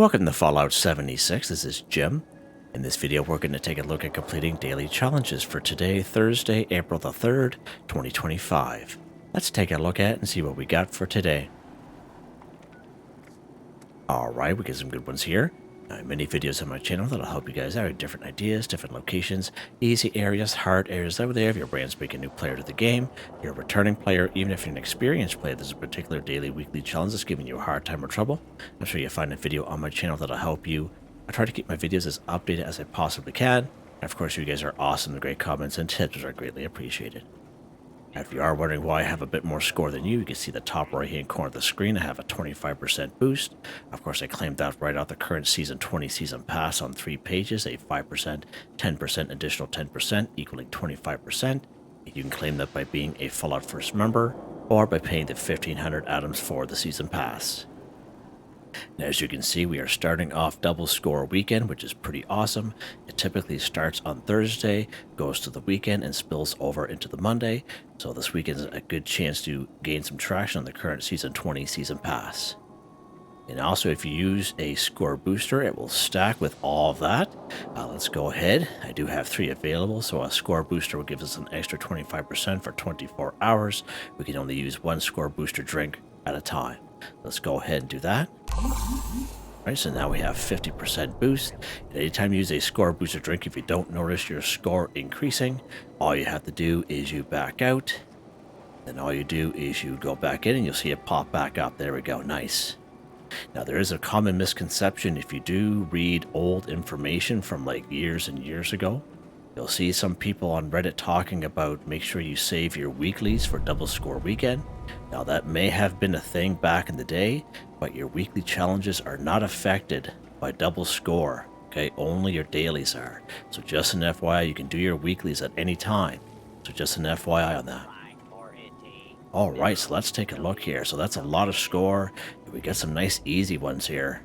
Welcome to Fallout 76, this is Jim. In this video we're going to take a look at completing daily challenges for today, Thursday, April the 3rd, 2025. Let's take a look at it and see what we got for today. Alright, we get some good ones here. Many videos on my channel that'll help you guys out with different ideas, different locations, easy areas, hard areas over there. If you're brand spanking new player to the game, you're a returning player, even if you're an experienced player, there's a particular daily, weekly challenge that's giving you a hard time or trouble. I'm sure you'll find a video on my channel that'll help you. I try to keep my videos as updated as I possibly can. And of course, you guys are awesome. The great comments and tips are greatly appreciated. If you are wondering why I have a bit more score than you can see the top right hand corner of the screen. I have a 25% boost. Of course, I claimed that right out the current Season 20 Season Pass on 3 pages, a 5%, 10%, additional 10%, equaling 25%. You can claim that by being a Fallout First member or by paying the 1,500 atoms for the Season Pass. Now, as you can see, we are starting off double score weekend, which is pretty awesome. It typically starts on Thursday, goes to the weekend, and spills over into the Monday. So this weekend is a good chance to gain some traction on the current Season 20 Season Pass. And also, if you use a score booster, it will stack with all of that. Let's go ahead. I do have 3 available, so a score booster will give us an extra 25% for 24 hours. We can only use 1 score booster drink at a time. Let's go ahead and do that. Alright, so now we have 50% boost. And anytime you use a score booster drink, if you don't notice your score increasing, all you have to do is you back out. Then all you do is you go back in and you'll see it pop back up. There we go, nice. Now there is a common misconception. If you do read old information from like years and years ago, you'll see some people on Reddit talking about make sure you save your weeklies for double score weekend. Now that may have been a thing back in the day, but your weekly challenges are not affected by double score, okay? Only your dailies are. So just an FYI, you can do your weeklies at any time. So just an FYI on that. Alright, so let's take a look here. So that's a lot of score. We got some nice easy ones here.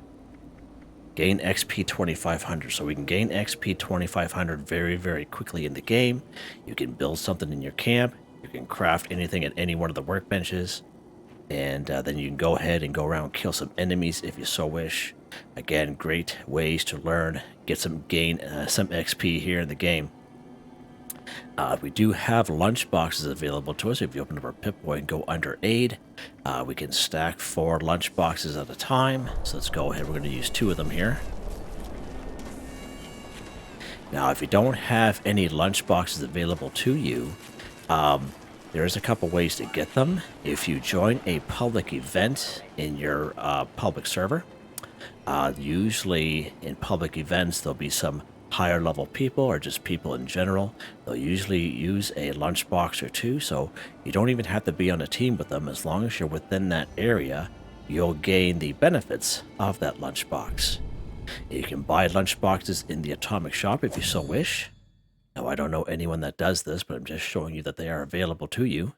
Gain XP 2500. So we can gain XP 2500 very, very quickly in the game. You can build something in your camp. You can craft anything at any one of the workbenches. And then you can go ahead and go around and kill some enemies if you so wish. Again, great ways to learn, get some some XP here in the game. We do have lunch boxes available to us. If you open up our Pip-Boy and go under aid, we can stack 4 lunch boxes at a time. So let's go ahead. We're going to use 2 of them here. Now, if you don't have any lunch boxes available to you, there's a couple ways to get them. If you join a public event in your public server, usually in public events there'll be some higher level people or just people in general. They'll usually use a lunchbox or 2, so you don't even have to be on a team with them. As long as you're within that area, you'll gain the benefits of that lunchbox. You can buy lunchboxes in the Atomic Shop if you so wish. Now, I don't know anyone that does this, but I'm just showing you that they are available to you.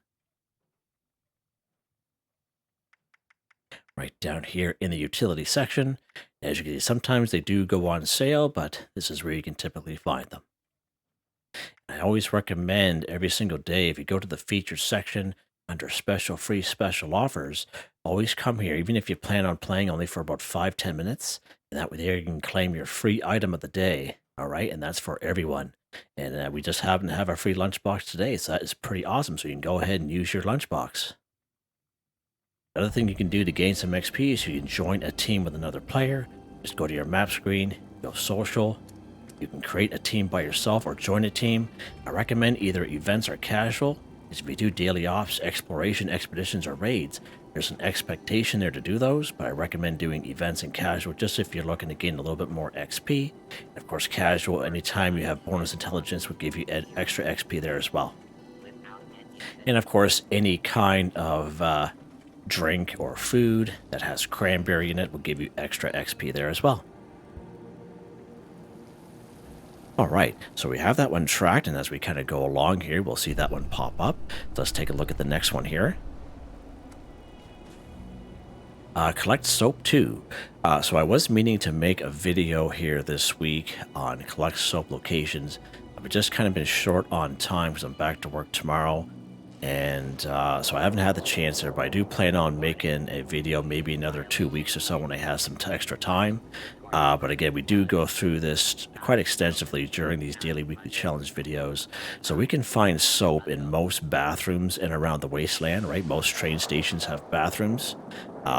Right down here in the utility section. As you can see, sometimes they do go on sale, but this is where you can typically find them. I always recommend every single day, if you go to the featured section under special free special offers, always come here, even if you plan on playing only for about 5-10 minutes. And that way there you can claim your free item of the day. All right, and that's for everyone. And we just happen to have our free lunchbox today, so that is pretty awesome. So you can go ahead and use your lunchbox. Another thing you can do to gain some XP is you can join a team with another player. Just go to your map screen, go social. You can create a team by yourself or join a team. I recommend either events or casual. Because if you do daily ops, exploration, expeditions, or raids, there's an expectation there to do those, but I recommend doing events and casual just if you're looking to gain a little bit more XP. And of course, casual, anytime you have bonus intelligence, will give you extra XP there as well. And of course, any kind of drink or food that has cranberry in it will give you extra XP there as well. Alright, so we have that one tracked, and as we kind of go along here, we'll see that one pop up. So let's take a look at the next one here. Collect soap 2. So I was meaning to make a video here this week on collect soap locations. I've just kind of been short on time because I'm back to work tomorrow. And so I haven't had the chance there, but I do plan on making a video maybe another 2 weeks or so when I have some extra time. But again, we do go through this quite extensively during these daily weekly challenge videos. So we can find soap in most bathrooms in around the wasteland, right? Most train stations have bathrooms.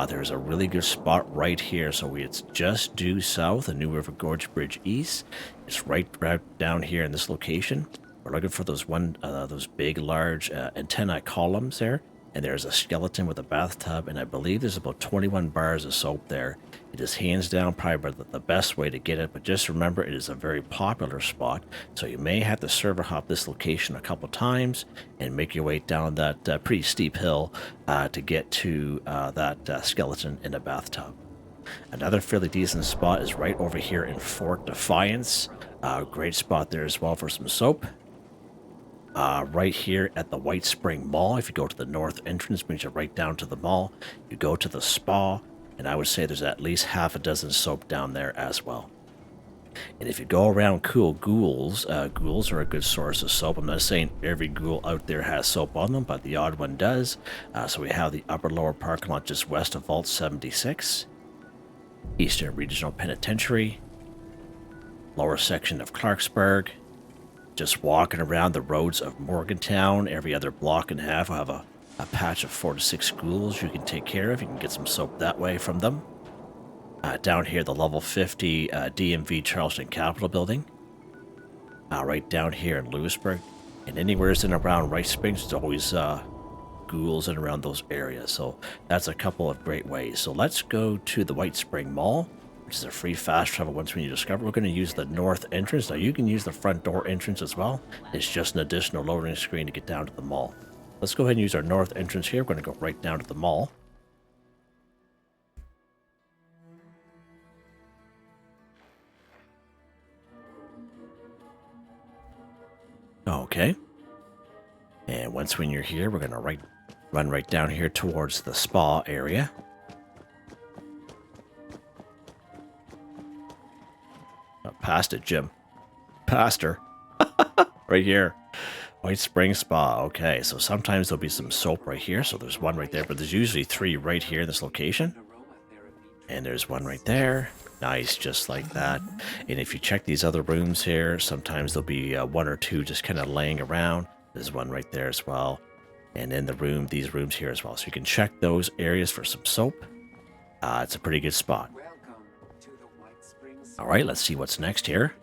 There's a really good spot right here. So it's just due south of New River Gorge Bridge East. It's right down here in this location. We're looking for those big, large antennae columns there. And there's a skeleton with a bathtub, and I believe there's about 21 bars of soap there. It is hands down probably the best way to get it, but just remember it is a very popular spot, so you may have to server hop this location a couple times and make your way down that pretty steep hill to get to that skeleton in a bathtub. Another fairly decent spot is right over here in Fort Defiance. Great spot there as well for some soap. Right here at the White Spring Mall. If you go to the north entrance, brings you right down to the mall. You go to the spa, and I would say there's at least half a dozen soap down there as well. And if you go around cool ghouls, ghouls are a good source of soap. I'm not saying every ghoul out there has soap on them, but the odd one does. So we have the upper lower parking lot just west of Vault 76, Eastern Regional Penitentiary, lower section of Clarksburg. Just walking around the roads of Morgantown, every other block and a half will have a patch of 4 to 6 ghouls you can take care of. You can get some soap that way from them. Down here, the level 50 DMV Charleston Capitol Building. Right down here in Lewisburg. And anywhere in around Rice Springs, there's always ghouls in around those areas. So that's a couple of great ways. So let's go to the White Spring Mall, which is a free fast travel once when you discover. We're going to use the north entrance. Now you can use the front door entrance as well. It's just an additional loading screen to get down to the mall. Let's go ahead and use our north entrance here. We're going to go right down to the mall. Okay. And once when you're here, we're going to run right down here towards the spa area. Past it, Jim. Past her. Right here. White Spring Spa. Okay, so sometimes there'll be some soap right here. So there's one right there, but there's usually 3 right here in this location. And there's one right there. Nice, just like that. And if you check these other rooms here, sometimes there'll be 1 or 2 just kind of laying around. There's one right there as well. And in these rooms here as well. So you can check those areas for some soap. It's a pretty good spot. All right, let's see what's next here.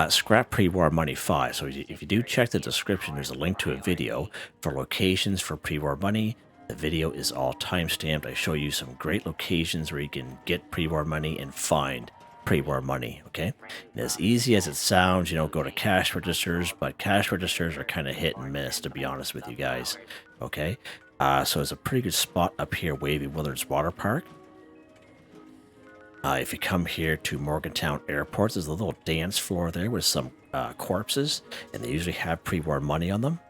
Scrap Pre-War Money 5. So if you do check the description, there's a link to a video for locations for pre-war money. The video is all time-stamped. I show you some great locations where you can get pre-war money and find pre-war money, okay? And as easy as it sounds, go to cash registers, but cash registers are kind of hit and miss, to be honest with you guys, okay? So it's a pretty good spot up here, Wavy Willards Water Park. If you come here to Morgantown Airport, there's a little dance floor there with some corpses, and they usually have pre-war money on them.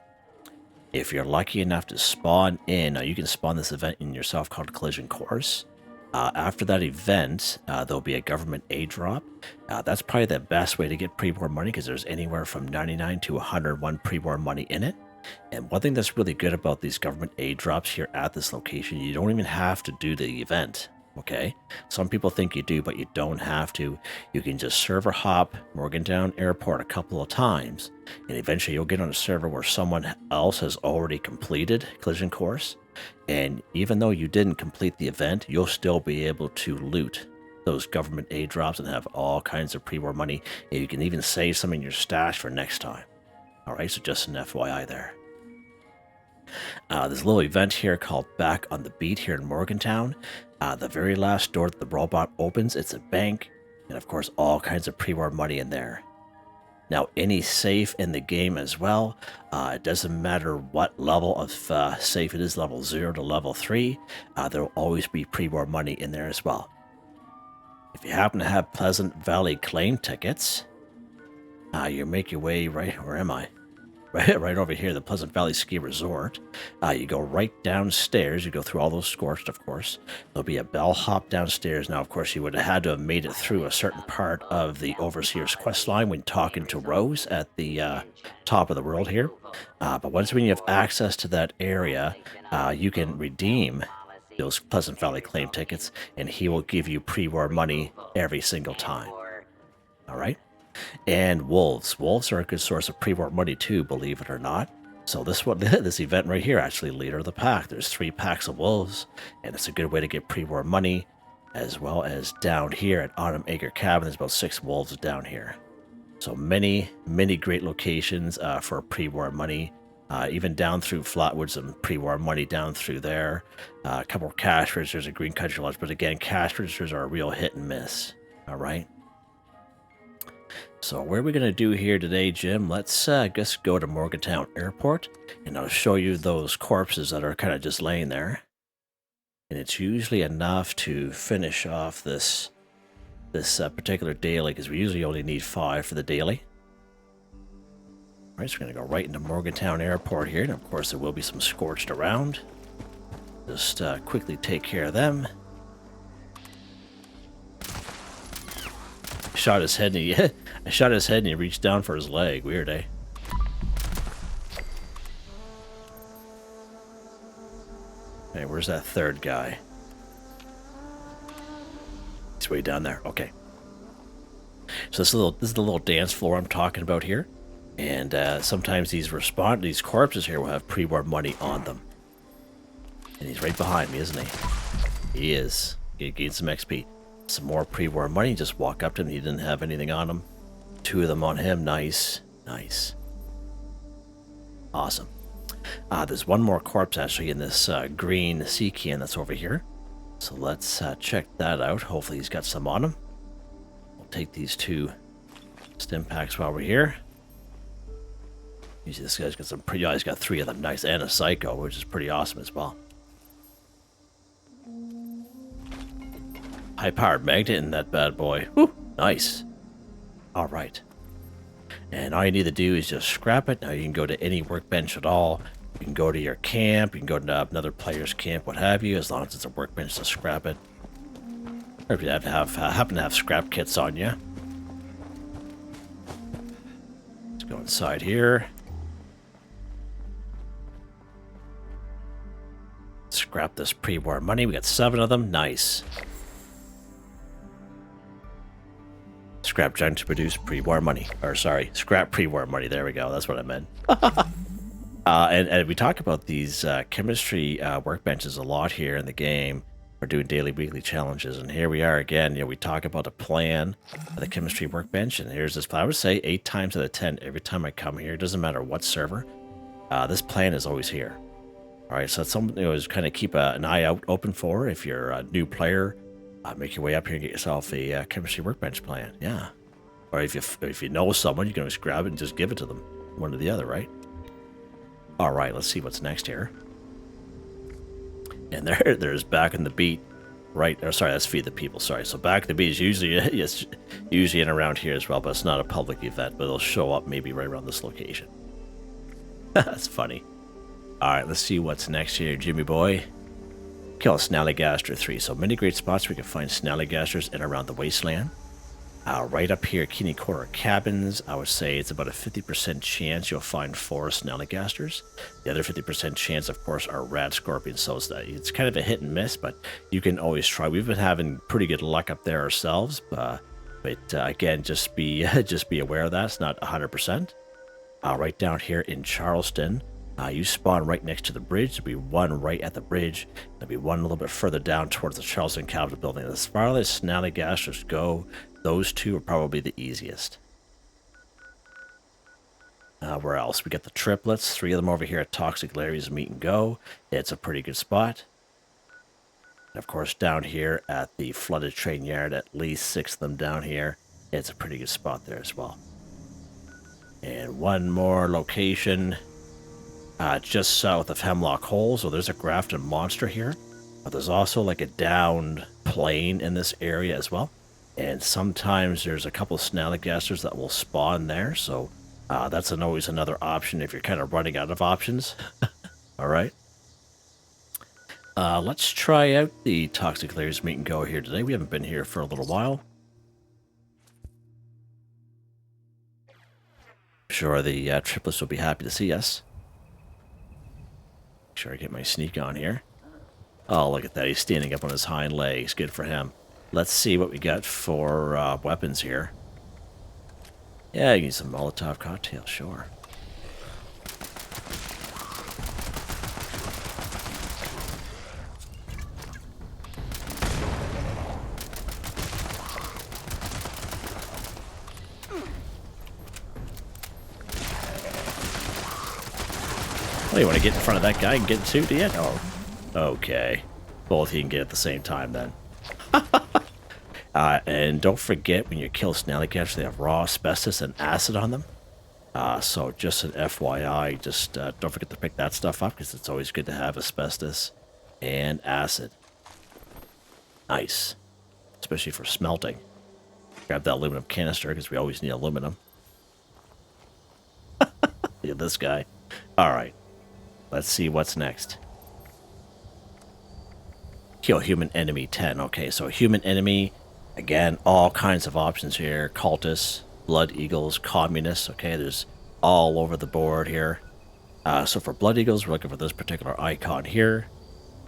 If you're lucky enough to spawn in, you can spawn this event in yourself called Collision Course. After that event, there'll be a government aid drop. That's probably the best way to get pre-war money because there's anywhere from 99 to 101 pre-war money in it. And one thing that's really good about these government aid drops here at this location, you don't even have to do the event, okay? Some people think you do, but you don't have to. You can just server hop Morgantown Airport a couple of times, and eventually you'll get on a server where someone else has already completed Collision Course. And even though you didn't complete the event, you'll still be able to loot those government aid drops and have all kinds of pre-war money. And you can even save some in your stash for next time. All right, so just an FYI there. There's a little event here called Back on the Beat here in Morgantown. The very last door that the robot opens, it's a bank, and of course all kinds of pre-war money in there. Now, any safe in the game as well, it doesn't matter what level of safe it is, level 0 to level 3, there will always be pre-war money in there as well. If you happen to have Pleasant Valley claim tickets, you make your way right, where am I? right over here, the Pleasant Valley Ski Resort. You go right downstairs. You go through all those scorched, of course. There'll be a bellhop downstairs. Now, of course, you would have had to have made it through a certain part of the Overseer's quest line when talking to Rose at the top of the world here. But when you have access to that area, you can redeem those Pleasant Valley claim tickets, and he will give you pre-war money every single time. All right? And wolves. Wolves are a good source of pre-war money too, believe it or not. So this event right here, actually, leader of the pack. There's 3 packs of wolves, and it's a good way to get pre-war money, as well as down here at Autumn Acre Cabin. There's about 6 wolves down here. So many great locations for pre-war money. Even down through Flatwoods and pre-war money down through there. A couple of cash registers at Green Country Lodge, but again, cash registers are a real hit and miss. All right. So what are we going to do here today, Jim? Let's just go to Morgantown Airport, and I'll show you those corpses that are kind of just laying there. And it's usually enough to finish off this particular daily, because we usually only need 5 for the daily. All right, so we're going to go right into Morgantown Airport here, and of course there will be some scorched around. Just quickly take care of them. I shot his head and he reached down for his leg. Weird, eh? Okay, where's that third guy? He's way down there. Okay. So this is the little dance floor I'm talking about here. And sometimes these corpses here will have pre-war money on them. And he's right behind me, isn't he? He is. He gained some XP. Some more pre-war money. Just walk up to him. He didn't have anything on him. 2 of them on him. Nice. Nice. Awesome. There's one more corpse actually in this green sea can that's over here. So let's check that out. Hopefully he's got some on him. We'll take these 2 stim packs while we're here. Usually this guy's got some pretty... Oh, he's got 3 of them. Nice. And a psycho, which is pretty awesome as well. High-powered magnet in that bad boy. Woo! Nice. All right. And all you need to do is just scrap it. Now you can go to any workbench at all. You can go to your camp. You can go to another player's camp, what have you, as long as it's a workbench to scrap it. Or if you happen to have scrap kits on you. Let's go inside here. Scrap this pre-war money. We got 7 of them. Nice. Scrap giant to produce pre-war money. Or sorry, scrap pre-war money. There we go. That's what I meant. And we talk about these chemistry workbenches a lot here in the game. We're doing daily, weekly challenges, and here we are again. You know, we talk about a plan of the chemistry workbench, and here's this plan. I would say 8 times out of 10 every time I come here. It doesn't matter what server. This plan is always here. All right, so it's something to kind of keep an eye out open for if you're a new player. Make your way up here and get yourself a chemistry workbench plan. Yeah. Or if you know someone, you can always grab it and just give it to them. One or the other, right? All right, let's see what's next here. And there's Back in the Beat, right? Or sorry, that's Feed the People. Sorry. So Back in the Beat is usually in around here as well, but it's not a public event. But it'll show up maybe right around this location. That's funny. All right, let's see what's next here, Jimmy boy. Kill a Snallygaster 3. So many great spots where you can find Snallygasters in around the wasteland. Right up here, Keeney Quarter Cabins, I would say it's about a 50% chance you'll find 4 Snallygasters. The other 50% chance, of course, are Rad Scorpions. So it's kind of a hit and miss, but you can always try. We've been having pretty good luck up there ourselves, but again, just be aware of that. It's not 100%. Right down here in Charleston, you spawn right next to the bridge. There'll be one right at the bridge. There'll be one a little bit further down towards the Charleston Capitol building. As far as Snallygasters go, those 2 are probably the easiest. Where else? We got the triplets. 3 of them over here at Toxic Larry's Meet and Go. It's a pretty good spot. And of course, down here at the Flooded Train Yard, at least 6 of them down here. It's a pretty good spot there as well. And one more location. Just south of Hemlock Hole, so there's a Grafton monster here. But there's also like a downed plane in this area as well. And sometimes there's a couple of Snallygasters that will spawn there, so That's always another option if you're kind of running out of options. All right. Let's try out the Toxic Layers Meet and Go here today. We haven't been here for a little while. I'm sure the triplets will be happy to see us. Make sure I get my sneak on here. Oh, look at that. He's standing up on his hind legs. Good for him. Let's see what we got for weapons here. Yeah, you need some Molotov cocktail, sure. Oh, you want to get in front of that guy and get two, do you? Oh, okay. Both you can get at the same time then. And don't forget, when you kill Snallygaster, they have raw asbestos and acid on them. So just an FYI, just don't forget to pick that stuff up, because it's always good to have asbestos and acid. Nice. Especially for smelting. Grab that aluminum canister, because we always need aluminum. Look at this guy. Alright. Let's see what's next. Kill human enemy 10. Okay, so human enemy, again, all kinds of options here. Cultists, Blood Eagles, Communists. Okay, there's all over the board here. So for Blood Eagles, we're looking for this particular icon here.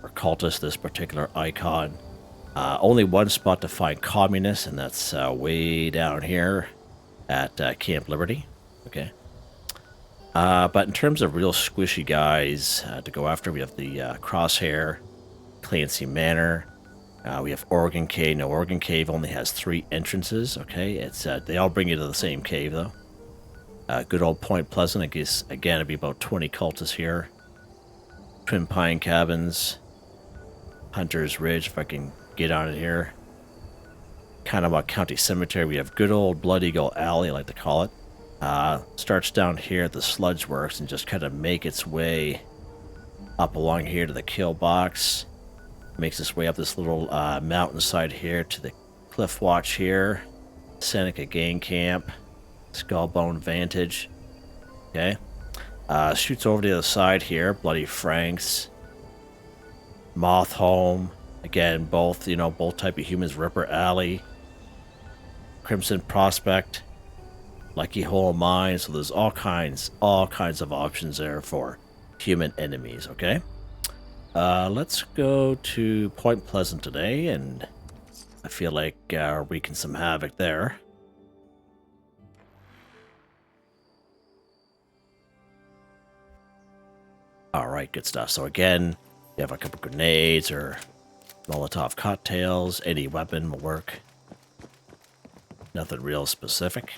For Cultists, this particular icon. Only one spot to find Communists, and that's way down here at Camp Liberty. Okay. But in terms of real squishy guys to go after, we have the Crosshair, Clancy Manor. We have Oregon Cave. No, Oregon Cave only has 3 entrances. Okay, it's they all bring you to the same cave though. Good old Point Pleasant. I guess again it'd be about 20 cultists here. Twin Pine Cabins, Hunter's Ridge. If I can get on it here. Kanawha County Cemetery. We have good old Blood Eagle Alley, I like to call it. Starts down here at the Sludge Works and just kind of make its way up along here to the kill box. Makes its way up this little mountainside here to the Cliff Watch here. Seneca Gang Camp. Skullbone Vantage. Okay. Shoots over to the other side here. Bloody Franks. Moth Home. Again, both, you know, both type of humans. Ripper Alley. Crimson Prospect. Lucky Hole Mine. So there's all kinds of options there for human enemies, okay? Let's go to Point Pleasant today, and I feel like wreaking some havoc there. Alright, good stuff. So again, you have a couple grenades or Molotov cocktails. Any weapon will work. Nothing real specific.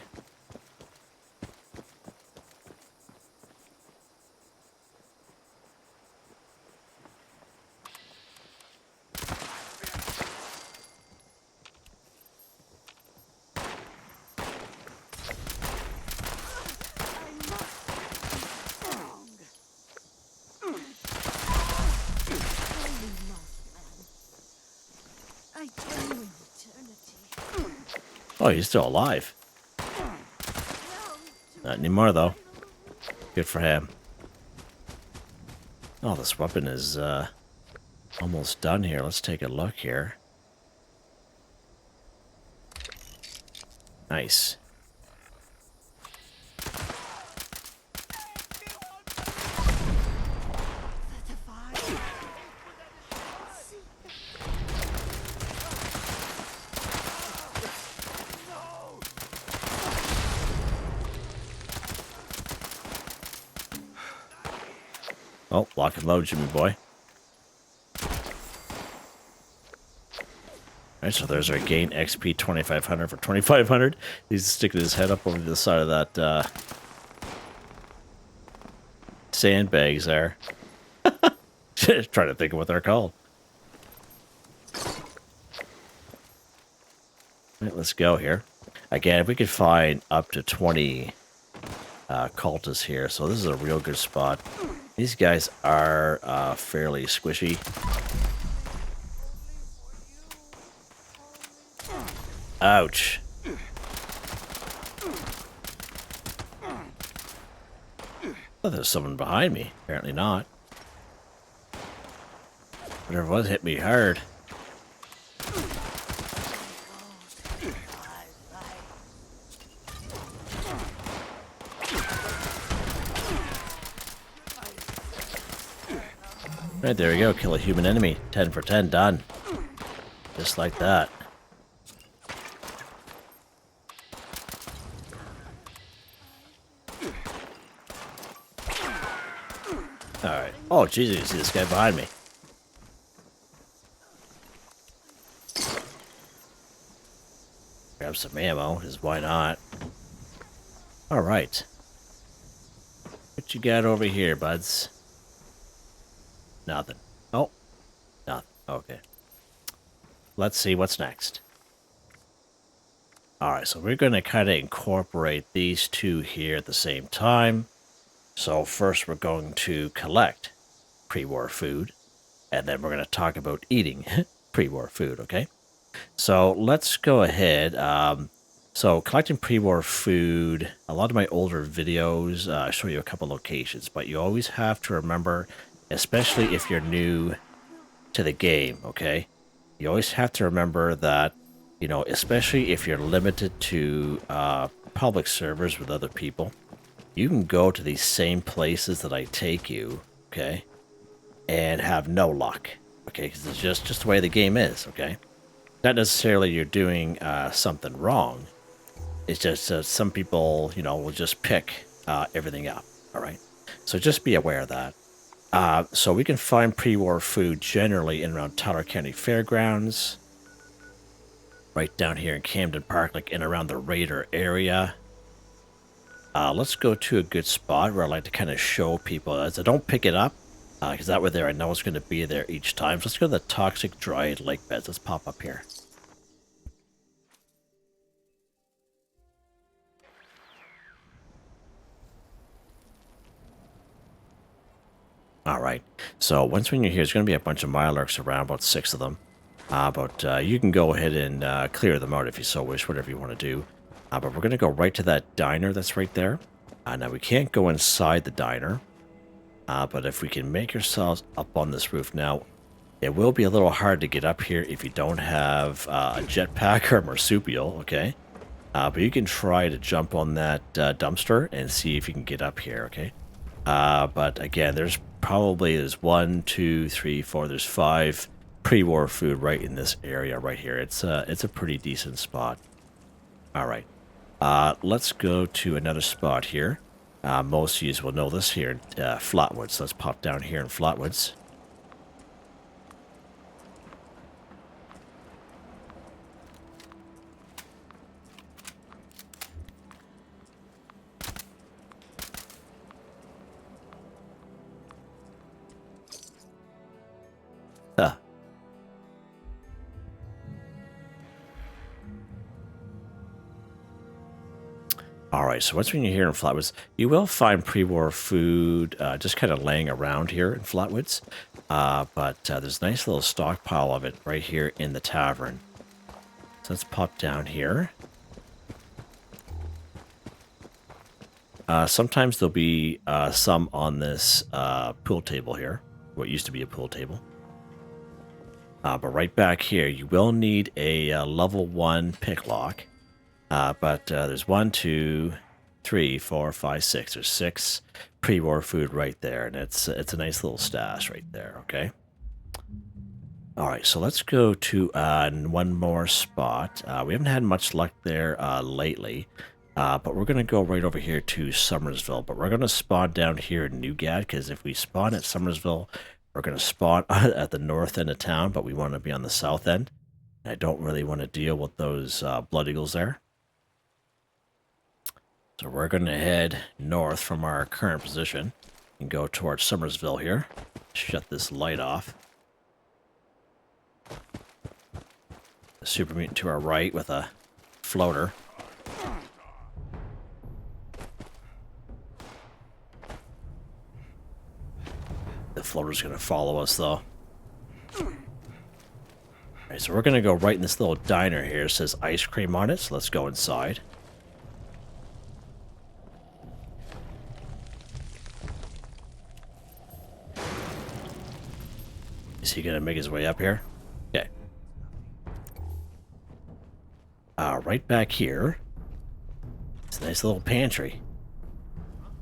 Oh, he's still alive. Not anymore, though. Good for him. Oh, this weapon is almost done here. Let's take a look here. Nice. Oh, lock and load, Jimmy boy. Alright, so there's our gain XP 2500 for 2500. He's sticking his head up over the side of that sandbags there. Trying to think of what they're called. Alright, let's go here. Again, if we could find up to 20 cultists here, so this is a real good spot. These guys are fairly squishy. Ouch. Oh, there's someone behind me. Apparently not. Whatever it was hit me hard. Right, there we go. Kill a human enemy. 10 for 10, done. Just like that. Alright. Oh, Jesus, you see this guy behind me. Grab some ammo, because why not? Alright. What you got over here, buds? Nothing. Oh. Nothing. Okay. Let's see what's next. Alright, so we're going to kind of incorporate these two here at the same time. So first we're going to collect pre-war food, and then we're going to talk about eating pre-war food, okay? So let's go ahead. So collecting pre-war food, a lot of my older videos show you a couple locations, but you always have to remember, especially if you're new to the game, okay? You always have to remember that, you know, especially if you're limited to public servers with other people, you can go to these same places that I take you, okay, and have no luck, okay, because it's just the way the game is, okay? Not necessarily you're doing something wrong. It's just some people, you know, will just pick everything up, all right? So just be aware of that. So we can find pre-war food generally in around Tyler County Fairgrounds, right down here in Camden Park, like in around the Raider area. Let's go to a good spot where I like to kind of show people, as I don't pick it up, because that way there I know it's going to be there each time. So let's go to the Toxic Dryad Lake Beds. Let's pop up here. Alright, so once when you're here, there's going to be a bunch of Mirelurks around, about 6 of them. But you can go ahead and clear them out if you so wish, whatever you want to do. But we're going to go right to that diner that's right there. Now, we can't go inside the diner. But if we can make ourselves up on this roof. Now, it will be a little hard to get up here if you don't have a jetpack or a marsupial, okay? But you can try to jump on that dumpster and see if you can get up here, okay? But again, there's 1, 2, 3, 4, there's 5 pre-war food right in this area right here. It's a pretty decent spot. All right. Let's go to another spot here. Most of you will know this here in Flatwoods. Let's pop down here in Flatwoods. Huh. Alright, so once when you're here in Flatwoods, you will find pre-war food just kind of laying around here in Flatwoods. But there's a nice little stockpile of it right here in the tavern. So let's pop down here. Sometimes there'll be some on this pool table here, what used to be a pool table. But right back here, you will need a level 1 pick lock. But there's 1, 2, 3, 4, 5, 6. There's 6 pre-war food right there, and it's a nice little stash right there, okay? All right, so let's go to one more spot. We haven't had much luck there lately, but we're going to go right over here to Summersville. But we're going to spawn down here in Newgad, because if we spawn at Summersville, we're going to spawn at the north end of town, but we want to be on the south end. I don't really want to deal with those Blood Eagles there. So we're going to head north from our current position and go towards Summersville here. Shut this light off. The super mutant to our right with a floater. The floater's going to follow us though. Alright, so we're going to go right in this little diner here. It says ice cream on it, so let's go inside. Is he gonna make his way up here? Okay. Right back here, it's a nice little pantry.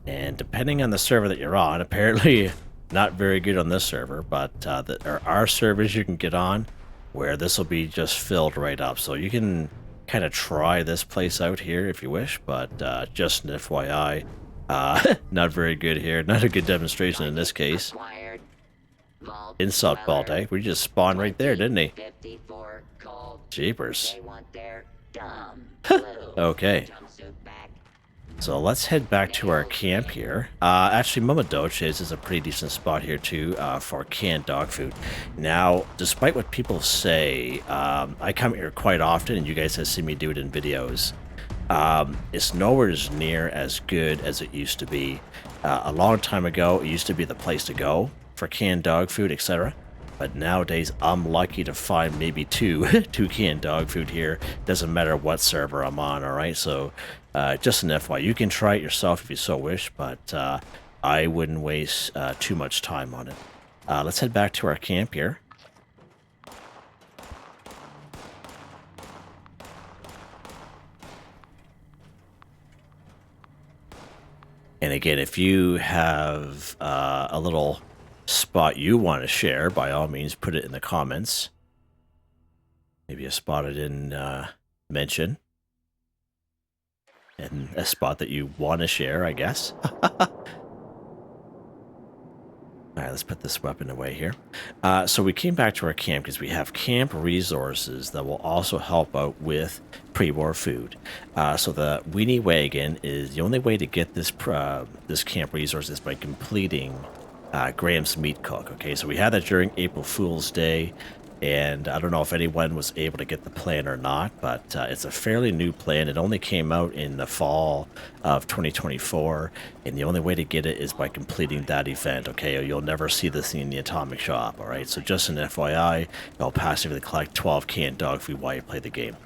And depending on the server that you're on, apparently not very good on this server, but there are servers you can get on where this will be just filled right up. So you can kind of try this place out here if you wish, but just an FYI, not very good here. Not a good demonstration in this case. Insult ball day. We just spawned right there, didn't he? Jeepers. Okay. So let's head back to our camp here. Actually, Mama Doches is a pretty decent spot here too for canned dog food. Now, despite what people say, I come here quite often, and you guys have seen me do it in videos. It's nowhere near as good as it used to be. A long time ago, it used to be the place to go for canned dog food, etc. But nowadays, I'm lucky to find maybe two canned dog food here. Doesn't matter what server I'm on, alright? So, just an FYI. You can try it yourself if you so wish, but I wouldn't waste too much time on it. Let's head back to our camp here. And again, if you have a little spot you want to share, by all means, put it in the comments. Maybe a spot I didn't mention. And a spot that you want to share, I guess. Alright, let's put this weapon away here. So we came back to our camp because we have camp resources that will also help out with pre-war food. So the weenie wagon is the only way to get this this camp resource is by completing Graham's Meat Cook. Okay, so we had that during April Fool's Day, and I don't know if anyone was able to get the plan or not, but it's a fairly new plan. It only came out in the fall of 2024, and the only way to get it is by completing that event. Okay, you'll never see this in the Atomic Shop. All right, so just an FYI, you'll passively collect 12 canned dog food while you play the game.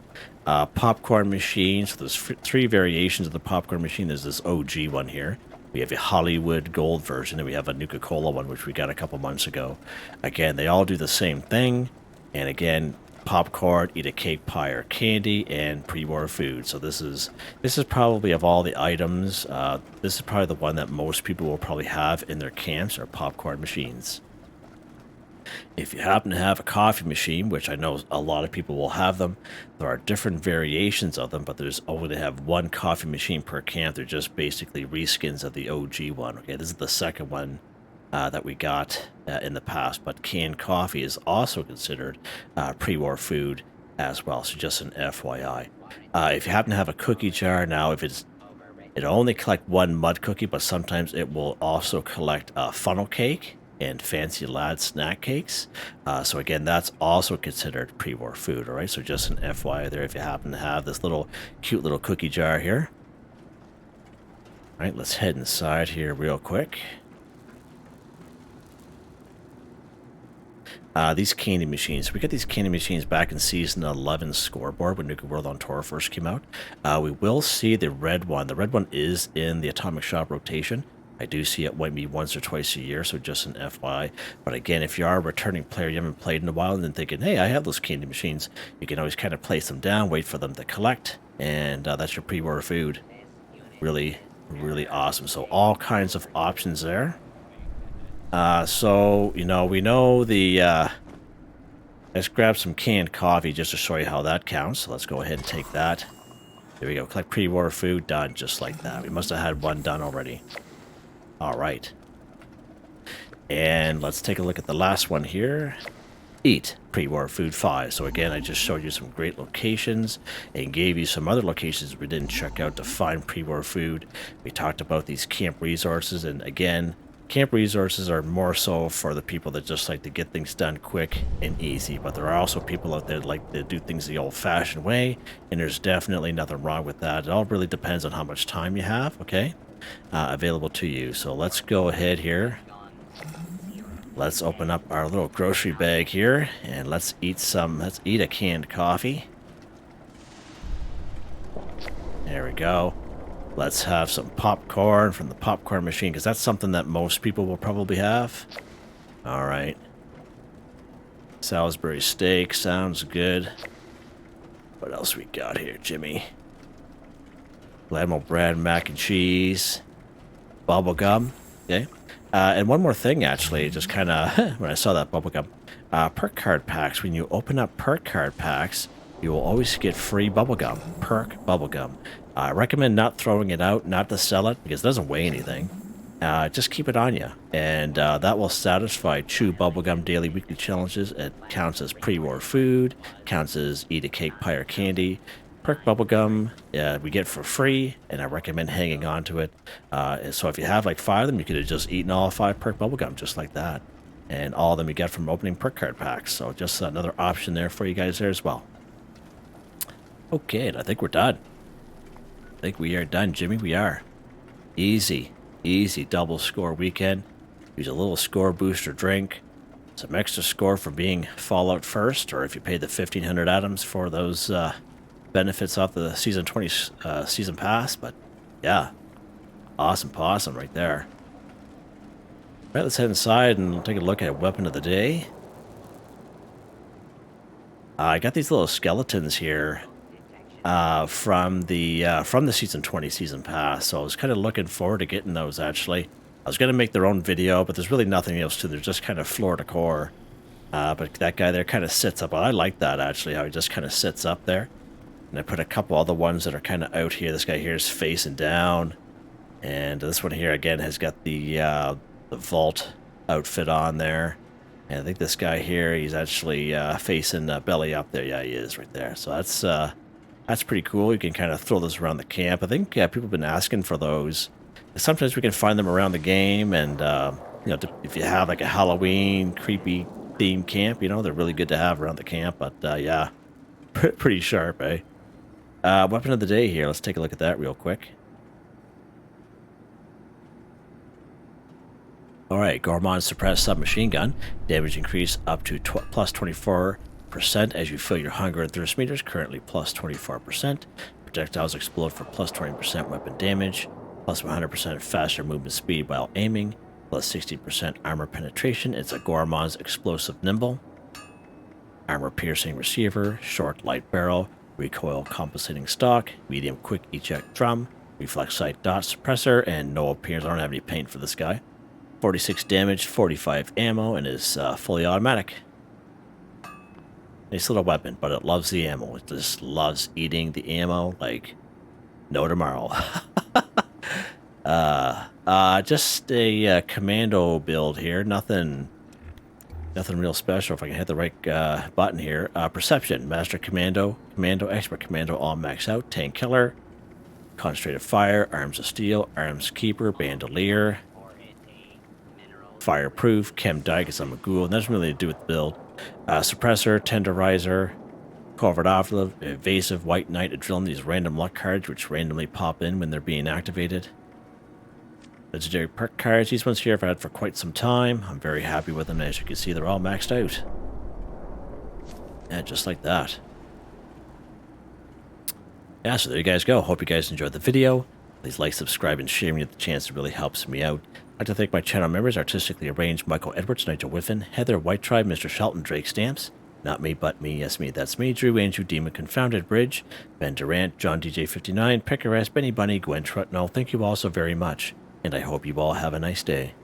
Popcorn machine. So there's 3 variations of the popcorn machine. There's this OG one here. We have a Hollywood Gold version, and we have a Nuka-Cola one, which we got a couple months ago. Again, they all do the same thing. And again, popcorn, eat a cake, pie, or candy, and pre-war food. So this is probably, of all the items, this is probably the one that most people will probably have in their camps, are popcorn machines. If you happen to have a coffee machine, which I know a lot of people will have them, there are different variations of them, but there's only to have one coffee machine per camp. They're just basically reskins of the OG one. Okay, this is the second one that we got in the past, but canned coffee is also considered pre-war food as well, so just an FYI. If you happen to have a cookie jar, now it'll only collect one mud cookie, but sometimes it will also collect a funnel cake and fancy lad snack cakes. So again, that's also considered pre-war food, all right? So just an FYI there if you happen to have this little cute little cookie jar here. All right, let's head inside here real quick. These candy machines. We got these candy machines back in Season 11 scoreboard when Nuka World on Tour first came out. We will see the red one. The red one is in the Atomic Shop rotation. I do see it maybe once or twice a year, so just an FYI. But again, if you are a returning player, you haven't played in a while, and then thinking, hey, I have those candy machines, you can always kind of place them down, wait for them to collect, and that's your pre-war food. Really, really awesome. So all kinds of options there. So, you know, we know the, let's grab some canned coffee just to show you how that counts. So let's go ahead and take that. There we go. Collect pre-war food, done, just like that. We must have had one done already. All right. And let's take a look at the last one here. Eat pre-war food 5. So again, I just showed you some great locations and gave you some other locations we didn't check out to find pre-war food. We talked about these camp resources, and again, camp resources are more so for the people that just like to get things done quick and easy, but there are also people out there that like to do things the old-fashioned way, and there's definitely nothing wrong with that. It all really depends on how much time you have, okay, available to you. So let's go ahead here. Let's open up our little grocery bag here, and let's eat a canned coffee. There we go. Let's have some popcorn from the popcorn machine, because that's something that most people will probably have. All right. Salisbury steak sounds good. What else we got here, Jimmy? Lamb bread, mac and cheese, bubblegum. Okay. And one more thing, actually, just kind of when I saw that bubblegum. Perk card packs. When you open up perk card packs, you will always get free bubblegum. Perk bubblegum. I recommend not throwing it out, not to sell it, because it doesn't weigh anything. Just keep it on you, and that will satisfy chew bubblegum daily weekly challenges. It counts as pre-war food, counts as eat a cake, pie, or candy. Perk bubblegum we get for free, and I recommend hanging on to it. So if you have like 5 of them, you could have just eaten all 5 perk bubblegum just like that. And all of them you get from opening perk card packs. So just another option there for you guys there as well. Okay, and I think we're done. I think we are done, Jimmy. We are. Easy double score weekend. Use a little score booster drink. Some extra score for being Fallout first, or if you pay the 1,500 atoms for those benefits off the Season 20 Season Pass. But yeah, awesome possum right there. All right, let's head inside and take a look at weapon of the day. I got these little skeletons here from the Season 20 Season Pass, so I was kind of looking forward to getting those, actually. I was going to make their own video, but there's really nothing else to them. They're just kind of floor to core. But that guy there kind of sits up. I like that, actually, how he just kind of sits up there. And I put a couple other ones that are kind of out here. This guy here is facing down. And this one here, again, has got the vault outfit on there. And I think this guy here, he's actually facing belly up there. Yeah, he is right there. So that's pretty cool. You can kind of throw those around the camp. I think people have been asking for those. Sometimes we can find them around the game, and you know, if you have like a Halloween creepy theme camp, you know, they're really good to have around the camp. But yeah, pretty sharp, eh? Weapon of the day here. Let's take a look at that real quick. All right, Gourmand's suppressed submachine gun. Damage increase up to plus 24% as you fill your hunger and thirst meters. Currently plus 24%. Projectiles explode for plus 20% weapon damage. Plus 100% faster movement speed while aiming, plus 60% armor penetration. It's a Gourmand's explosive nimble. Armor piercing receiver, short light barrel, recoil compensating stock, medium quick eject drum, reflex sight dot suppressor, and no appearance. I don't have any paint for this guy. 46 damage, 45 ammo, and is fully automatic. Nice little weapon, but it loves the ammo. It just loves eating the ammo like no tomorrow. Just a commando build here. Nothing real special. If I can hit the right button here. Perception, Master Commando, Commando, Expert Commando, all max out. Tank Killer, Concentrated Fire, Arms of Steel, Arms Keeper, Bandolier, Fireproof, Chem Dye, because I'm a ghoul, and that's really to do with the build. Suppressor, Tenderizer, Covert Operative, Evasive, White Knight, Adrenaline, these random luck cards which randomly pop in when they're being activated. Legendary perk cards, these ones here I've had for quite some time. I'm very happy with them. As you can see, they're all maxed out. Yeah, just like that. Yeah, so there you guys go. Hope you guys enjoyed the video. Please like, subscribe, and share me with the chance. It really helps me out. I'd like to thank my channel members, Artistically Arranged, Michael Edwards, Nigel Wiffen, Heather, Whitetribe, Mr. Shelton, Drake Stamps, Not Me But Me, Yes Me That's Me, Drew, Andrew, Demon, Confoundedbridge, Ben Durant, John DJ59, Picquerist, Benny Bunny, Gwen Trutnau. Thank you all so very much, and I hope you all have a nice day.